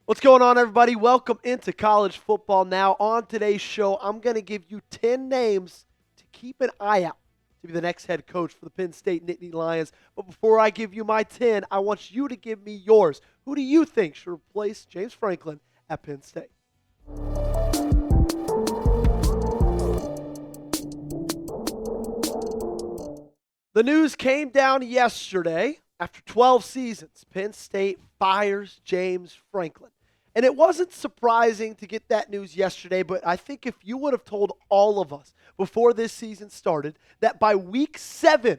What's going on, everybody? Welcome into College Football Now. On today's show, I'm going to give you 10 names to keep an eye out to be the next head coach for the Penn State Nittany Lions. But before I give you my 10, I want you to give me yours. Who do you think should replace James Franklin at Penn State? The news came down yesterday. After 12 seasons, Penn State fires James Franklin. And it wasn't surprising to get that news yesterday, but I think if you would have told all of us before this season started that by week 7,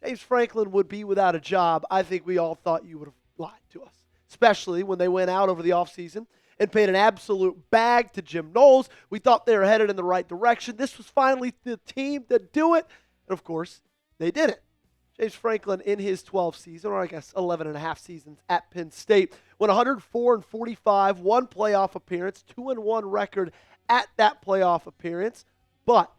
James Franklin would be without a job, I think we all thought you would have lied to us, especially when they went out over the offseason and paid an absolute bag to Jim Knowles. We thought they were headed in the right direction. This was finally the team to do it. And, of course, they did it. James Franklin, in his 12th season, or I guess 11 and a half seasons at Penn State, went 104-45, one playoff appearance, 2-1 record at that playoff appearance. But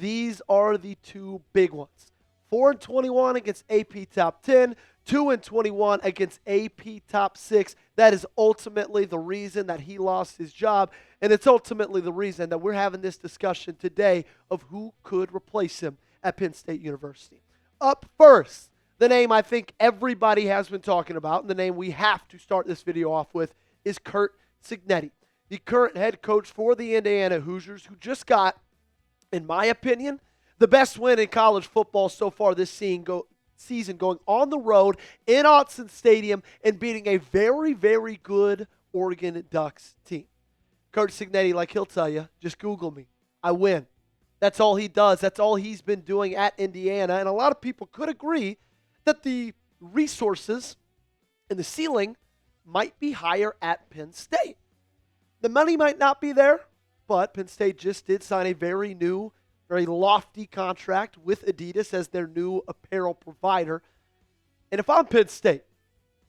these are the two big ones. 4-21 against AP Top 10, 2-21 against AP Top 6. That is ultimately the reason that he lost his job, and it's ultimately the reason that we're having this discussion today of who could replace him at Penn State University. Up first, the name I think everybody has been talking about, and the name we have to start this video off with, is Curt Cignetti, the current head coach for the Indiana Hoosiers, who just got, in my opinion, the best win in college football so far this season, going on the road in Autzen Stadium and beating a very, very good Oregon Ducks team. Curt Cignetti, like he'll tell you, just Google me. I win. That's all he does. That's all he's been doing at Indiana. And a lot of people could agree that the resources and the ceiling might be higher at Penn State. The money might not be there, but Penn State just did sign a very new, very lofty contract with Adidas as their new apparel provider. And if I'm Penn State,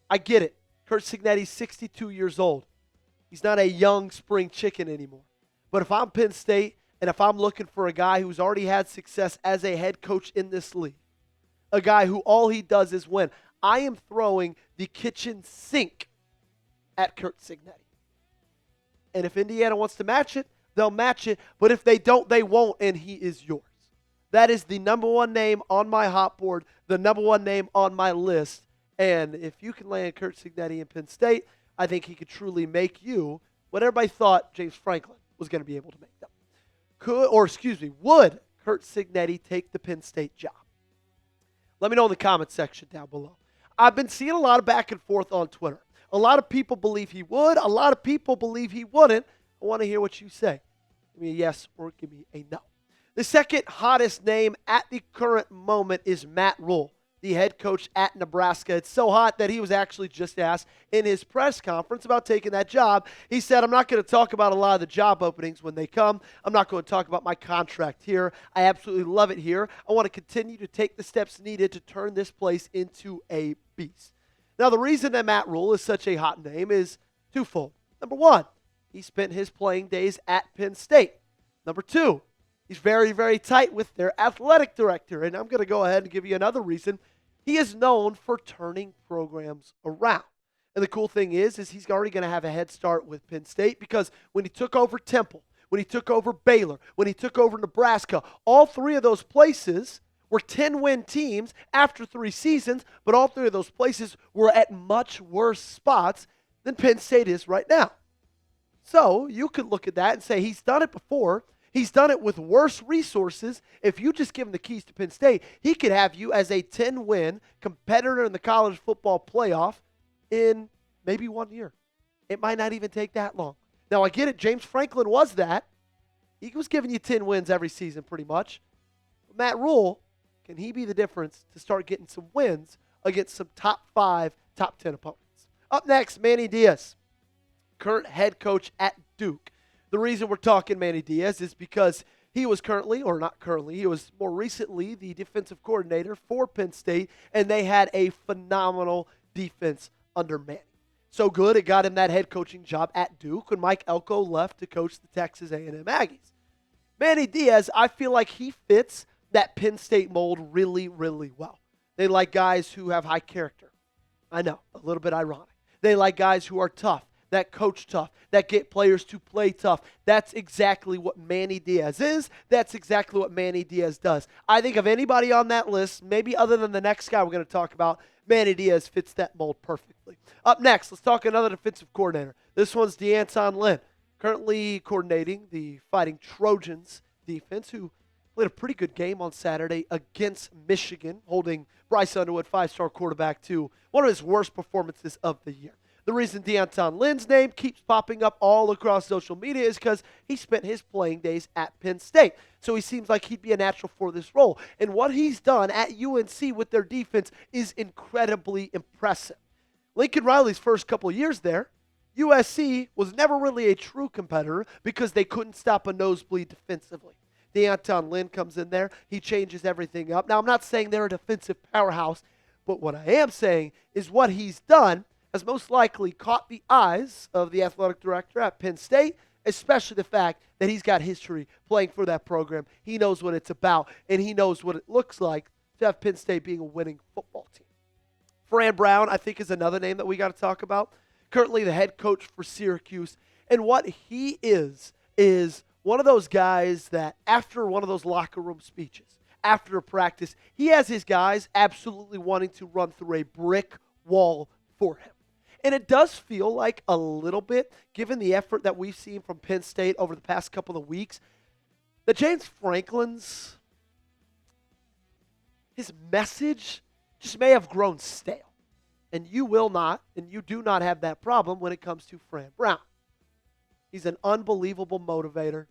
I get it. Curt Cignetti's 62 years old. He's not a young spring chicken anymore. But if I'm Penn State, and if I'm looking for a guy who's already had success as a head coach in this league, a guy who all he does is win, I am throwing the kitchen sink at Curt Cignetti. And if Indiana wants to match it, they'll match it. But if they don't, they won't, and he is yours. That is the number one name on my hot board, the number one name on my list. And if you can land Curt Cignetti in Penn State, I think he could truly make you what everybody thought James Franklin was going to be able to make them. Would Curt Cignetti take the Penn State job? Let me know in the comment section down below. I've been seeing a lot of back and forth on Twitter. A lot of people believe he would. A lot of people believe he wouldn't. I want to hear what you say. Give me a yes or give me a no. The second hottest name at the current moment is Matt Rhule, the head coach at Nebraska. It's so hot that he was actually just asked in his press conference about taking that job. He said, I'm not going to talk about a lot of the job openings when they come. I'm not going to talk about my contract here. I absolutely love it here. I want to continue to take the steps needed to turn this place into a beast. Now, the reason that Matt Rhule is such a hot name is twofold. Number one, he spent his playing days at Penn State. Number two, he's very, very tight with their athletic director. And I'm going to go ahead and give you another reason. He is known for turning programs around. And the cool thing is he's already going to have a head start with Penn State because when he took over Temple, when he took over Baylor, when he took over Nebraska, all three of those places were 10-win teams after 3 seasons, but all three of those places were at much worse spots than Penn State is right now. So you could look at that and say he's done it before. He's done it with worse resources. If you just give him the keys to Penn State, he could have you as a 10-win competitor in the college football playoff in maybe 1 year. It might not even take that long. Now, I get it. James Franklin was that. He was giving you 10 wins every season pretty much. But Matt Rhule, can he be the difference to start getting some wins against some top 5, top 10 opponents? Up next, Manny Diaz, current head coach at Duke. The reason we're talking Manny Diaz is because he was he was more recently the defensive coordinator for Penn State, and they had a phenomenal defense under Manny. So good, it got him that head coaching job at Duke when Mike Elko left to coach the Texas A&M Aggies. Manny Diaz, I feel like he fits that Penn State mold really, really well. They like guys who have high character. I know, a little bit ironic. They like guys who are tough. that coach tough, that get players to play tough. That's exactly what Manny Diaz is. That's exactly what Manny Diaz does. I think of anybody on that list, maybe other than the next guy we're going to talk about, Manny Diaz fits that mold perfectly. Up next, let's talk another defensive coordinator. This one's Lynn, currently coordinating the Fighting Trojans defense, who played a pretty good game on Saturday against Michigan, holding Bryce Underwood, five-star quarterback, to one of his worst performances of the year. The reason Lynn's name keeps popping up all across social media is because he spent his playing days at Penn State. So he seems like he'd be a natural for this role. And what he's done at UNC with their defense is incredibly impressive. Lincoln Riley's first couple of years there, USC was never really a true competitor because they couldn't stop a nosebleed defensively. Lynn comes in there. He changes everything up. Now, I'm not saying they're a defensive powerhouse, but what I am saying is what he's done has most likely caught the eyes of the athletic director at Penn State, especially the fact that he's got history playing for that program. He knows what it's about, and he knows what it looks like to have Penn State being a winning football team. Fran Brown, I think, is another name that we got to talk about. Currently the head coach for Syracuse. And what he is one of those guys that after one of those locker room speeches, after a practice, he has his guys absolutely wanting to run through a brick wall for him. And it does feel like a little bit, given the effort that we've seen from Penn State over the past couple of weeks, that James Franklin's, his message just may have grown stale. And you will not, and you do not have that problem when it comes to Fran Brown. He's an unbelievable motivator.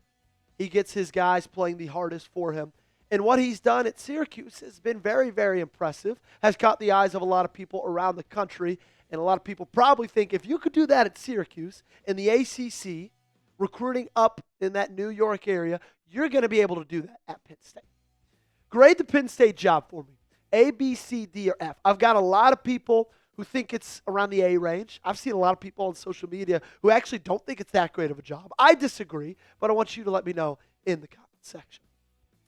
He gets his guys playing the hardest for him. And what he's done at Syracuse has been very, very impressive, has caught the eyes of a lot of people around the country. And a lot of people probably think if you could do that at Syracuse in the ACC, recruiting up in that New York area, you're going to be able to do that at Penn State. Grade the Penn State job for me. A, B, C, D, or F. I've got a lot of people who think it's around the A range. I've seen a lot of people on social media who actually don't think it's that great of a job. I disagree, but I want you to let me know in the comment section.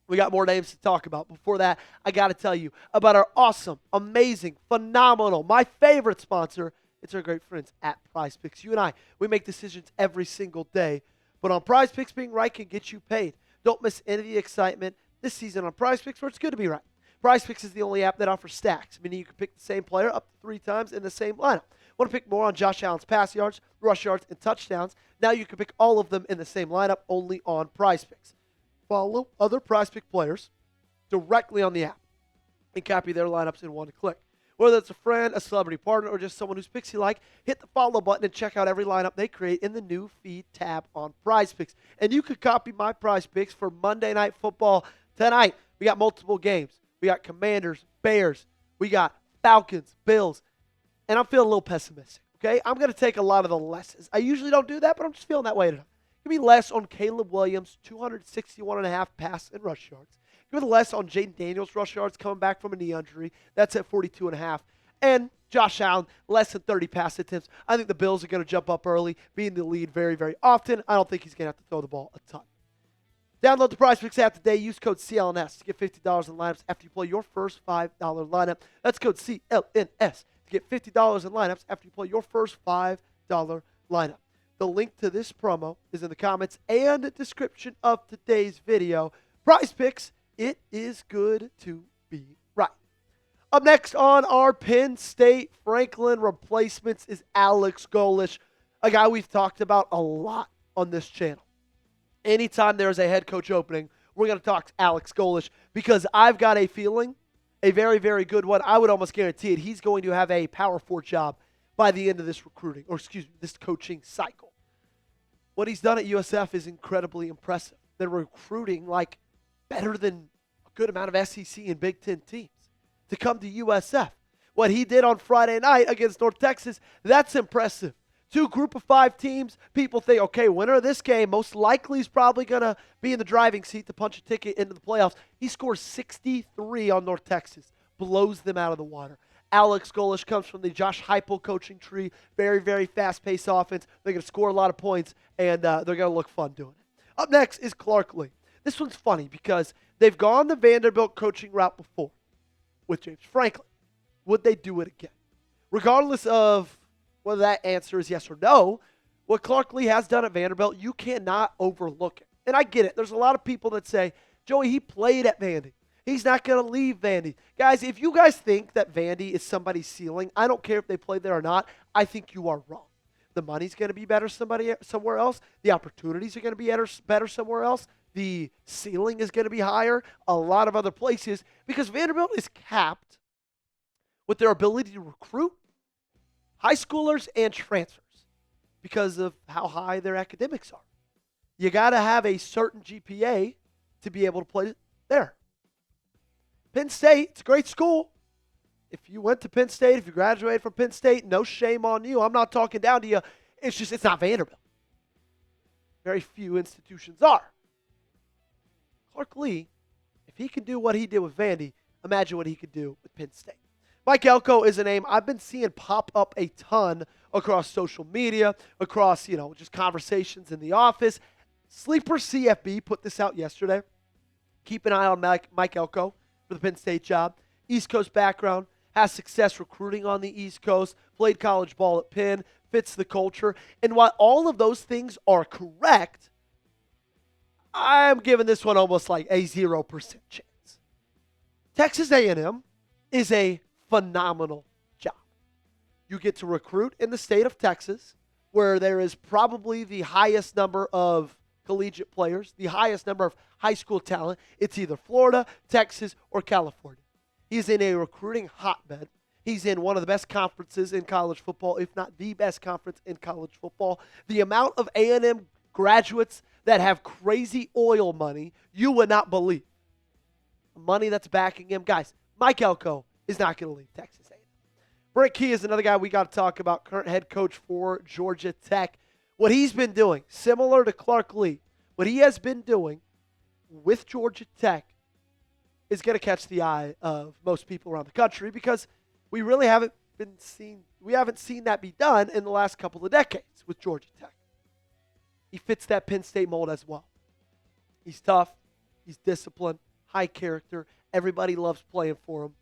We got more names to talk about. Before that, I got to tell you about our awesome, amazing, phenomenal, my favorite sponsor. It's our great friends at Prize Picks. You and I, we make decisions every single day, but on Prize Picks, being right can get you paid. Don't miss any of the excitement this season on Prize Picks, where it's good to be right. Prize Picks is the only app that offers stacks, meaning you can pick the same player up to 3 times in the same lineup. Want to pick more on Josh Allen's pass yards, rush yards, and touchdowns? Now you can pick all of them in the same lineup only on Prize Picks. Follow other Prize Pick players directly on the app and copy their lineups in one click. Whether it's a friend, a celebrity partner, or just someone whose picks you like, hit the follow button and check out every lineup they create in the new feed tab on Prize Picks. And you could copy my Prize Picks for Monday Night Football tonight. We got multiple games. We got Commanders, Bears. We got Falcons, Bills. And I'm feeling a little pessimistic, okay? I'm going to take a lot of the lessons. I usually don't do that, but I'm just feeling that way today. Give me less on Caleb Williams, 261.5 pass and rush yards. Give me less on Jaden Daniels' rush yards coming back from a knee injury. That's at 42.5. And Josh Allen, less than 30 pass attempts. I think the Bills are going to jump up early, be in the lead very, very often. I don't think he's going to have to throw the ball a ton. Download the Prize Picks app today. Use code CLNS to get $50 in lineups after you play your first $5 lineup. That's code CLNS to get $50 in lineups after you play your first $5 lineup. The link to this promo is in the comments and description of today's video. Prize Picks, it is good to be right. Up next on our Penn State Franklin replacements is Alex Golesh, a guy we've talked about a lot on this channel. Anytime there's a head coach opening, we're going to talk to Alex Golesh because I've got a feeling, a very, very good one. I would almost guarantee it. He's going to have a Power 4 job by the end of this this coaching cycle. What he's done at USF is incredibly impressive. They're recruiting like better than a good amount of SEC and Big Ten teams to come to USF. What he did on Friday night against North Texas, that's impressive. 2 group of 5 teams, people think, okay, winner of this game most likely is probably going to be in the driving seat to punch a ticket into the playoffs. He scores 63 on North Texas, blows them out of the water. Alex Golesh comes from the Josh Heupel coaching tree, very, very fast-paced offense. They're going to score a lot of points, and they're going to look fun doing it. Up next is Clark Lee. This one's funny because they've gone the Vanderbilt coaching route before with James Franklin. Would they do it again? Regardless of whether that answer is yes or no, what Clark Lee has done at Vanderbilt, you cannot overlook it. And I get it. There's a lot of people that say, Joey, he played at Vandy. He's not going to leave Vandy. Guys, if you guys think that Vandy is somebody's ceiling, I don't care if they played there or not, I think you are wrong. The money's going to be better somewhere else. The opportunities are going to be better somewhere else. The ceiling is going to be higher a lot of other places because Vanderbilt is capped with their ability to recruit high schoolers and transfers because of how high their academics are. You got to have a certain GPA to be able to play there. Penn State, it's a great school. If you went to Penn State, if you graduated from Penn State, no shame on you. I'm not talking down to you. It's just, it's not Vanderbilt. Very few institutions are. Clark Lee, if he can do what he did with Vandy, imagine what he could do with Penn State. Mike Elko is a name I've been seeing pop up a ton across social media, across, just conversations in the office. Sleeper CFB put this out yesterday. Keep an eye on Mike Elko for the Penn State job. East Coast background, has success recruiting on the East Coast, played college ball at Penn, fits the culture. And while all of those things are correct, I'm giving this one almost like a 0% chance. Texas A&M is a phenomenal job. You get to recruit in the state of Texas, where there is probably the highest number of collegiate players, the highest number of high school talent. It's either Florida, Texas, or California. He's in a recruiting hotbed. He's in one of the best conferences in college football, if not the best conference in college football. The amount of A&M graduates that have crazy oil money, you would not believe. Money that's backing him. Guys, Mike Elko is not going to leave Texas A&M. Brent Key is another guy we got to talk about, current head coach for Georgia Tech. What he's been doing, similar to Clark Lee, what he has been doing with Georgia Tech is going to catch the eye of most people around the country because we really haven't seen that be done in the last couple of decades with Georgia Tech. He fits that Penn State mold as well. He's tough, he's disciplined, high character. Everybody loves playing for him.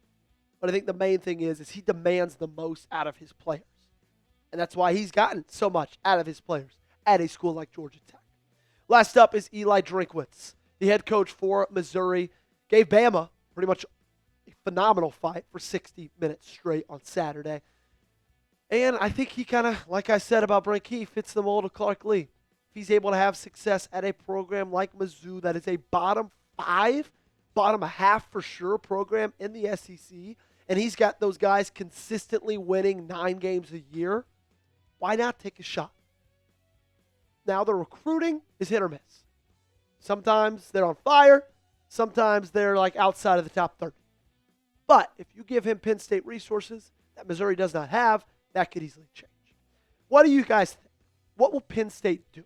But I think the main thing is he demands the most out of his players. And that's why he's gotten so much out of his players at a school like Georgia Tech. Last up is Eli Drinkwitz, the head coach for Missouri. Gave Bama pretty much a phenomenal fight for 60 minutes straight on Saturday. And I think he kind of, like I said about Brent Key, fits the mold of Clark Lee. If he's able to have success at a program like Mizzou that is a bottom a half for sure program in the SEC, and he's got those guys consistently winning 9 games a year, why not take a shot? Now the recruiting is hit or miss. Sometimes they're on fire. Sometimes they're like outside of the top 30. But if you give him Penn State resources that Missouri does not have, that could easily change. What do you guys think? What will Penn State do?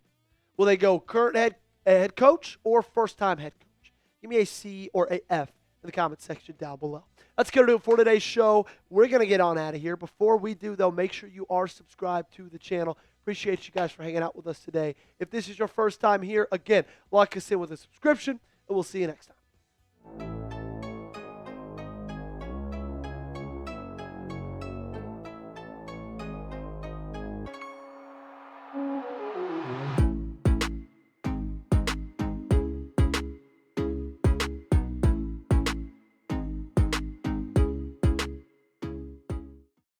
Will they go current head coach or first-time head coach? Give me a C or a F in the comment section down below. That's going to do it for today's show. We're going to get on out of here. Before we do, though, make sure you are subscribed to the channel. Appreciate you guys for hanging out with us today. If this is your first time here, again, lock us in with a subscription, and we'll see you next time.